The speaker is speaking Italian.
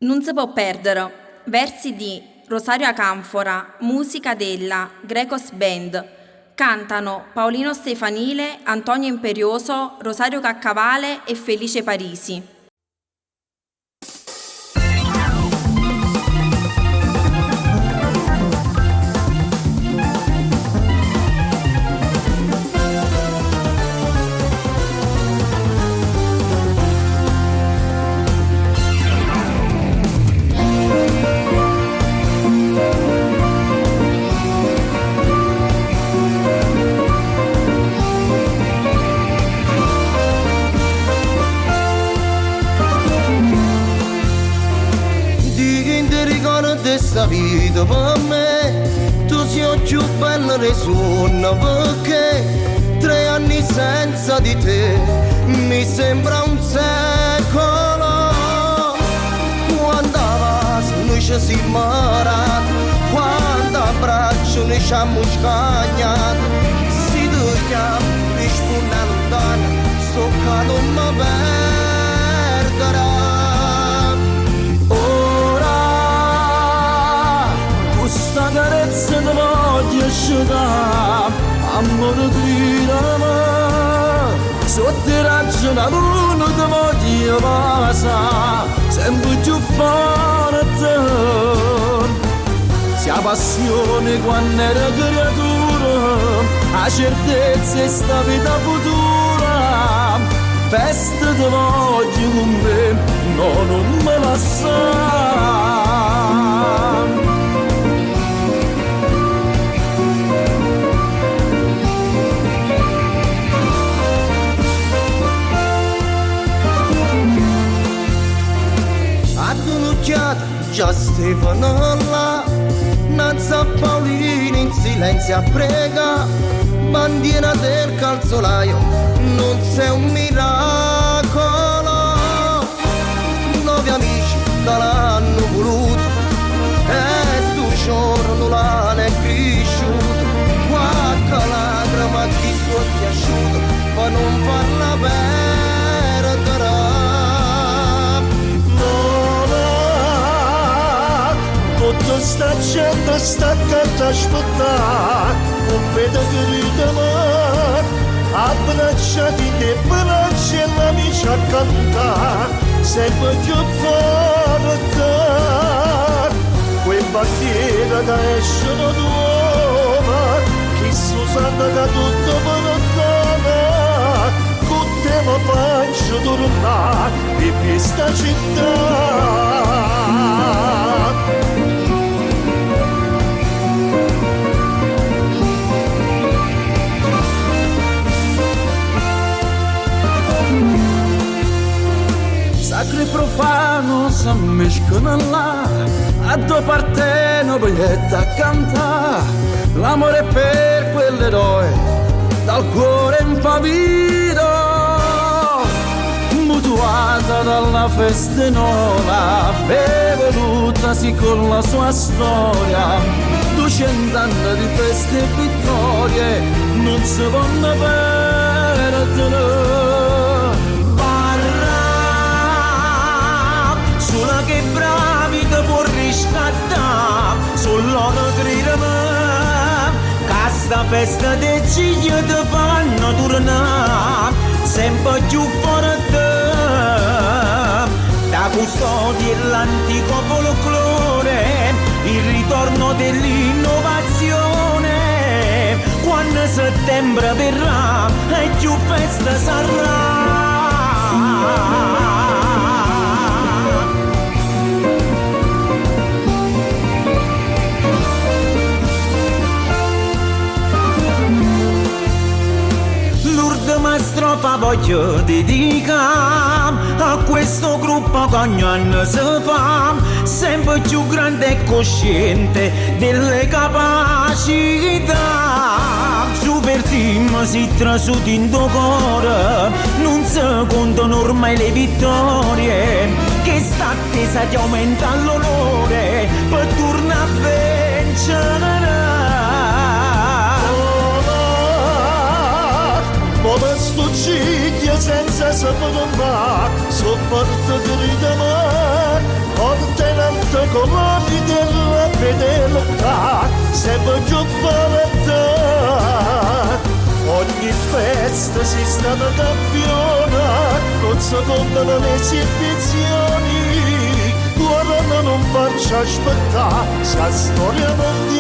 Non si può perdere. Versi di Rosario Acanfora, musica della Grecos Band. Cantano Paolino Stefanile, Antonio Imperioso, Rosario Caccavale e Felice Parisi. Questa vita per me tu sei più bella di sonno, perché 3 anni senza di te mi sembra un secolo. Quando vas noi ci siamo marati, quando a braccio noi ci abbiamo scagnato, si dormiamo risponde lontano, sto che non mi perderà. Questa carezza ti voglio asciugare, amore gridami, sotto raggio la luna ti voglio passare, sempre più forte. Sia passione quando era creatura, la certezza è sta vita futura, festa ti voglio con me, no, non me lasciare. Già Stefano là, Nazza Paolino in silenzio a prega, bandiera del calzolaio, non sei un miracolo. 9 amici da l'hanno voluto, e sto giorno l'hanno è cresciuto, qualche lacrima chi sto piaciuto, ma non farla perdere. Tutto sta gente sta accanto a aspettare, non vedo che ridere, abbracciati te braccia e l'amici a cantare, sempre più forte. Quei bandiera che escono d'uomo, chi si sa che tutto per te, con te mi faccio tornare in questa città. Sacro e profano si mescolano là, a 2 parti non vogliete a cantare, l'amore per quell'eroe, dal cuore impavito, mutuata dalla festa nuova, evolutasi con la sua storia, 200 anni di feste e vittorie, non si possono perdere. Sulla che bravi ti può riscattare, sull'oro gridami, che sta festa dei cigli ti fanno tornare, sempre più forte, da custodia l'antico folklore, il ritorno dell'innovazione, quando settembre verrà e più festa sarà. Strofa voglio dedicare a questo gruppo che ogni anno si fa sempre più grande e cosciente delle capacità. Super team si trasuti in tuo cuore, non si contano ormai le vittorie, che sta attesa ti aumenta l'onore per tornare a vincere. Come sto ciglia senza sapere, so forte di ridere, festa sei stata campiona, non si contano le esibizioni, guarda non faccio aspettare, sta storia non ti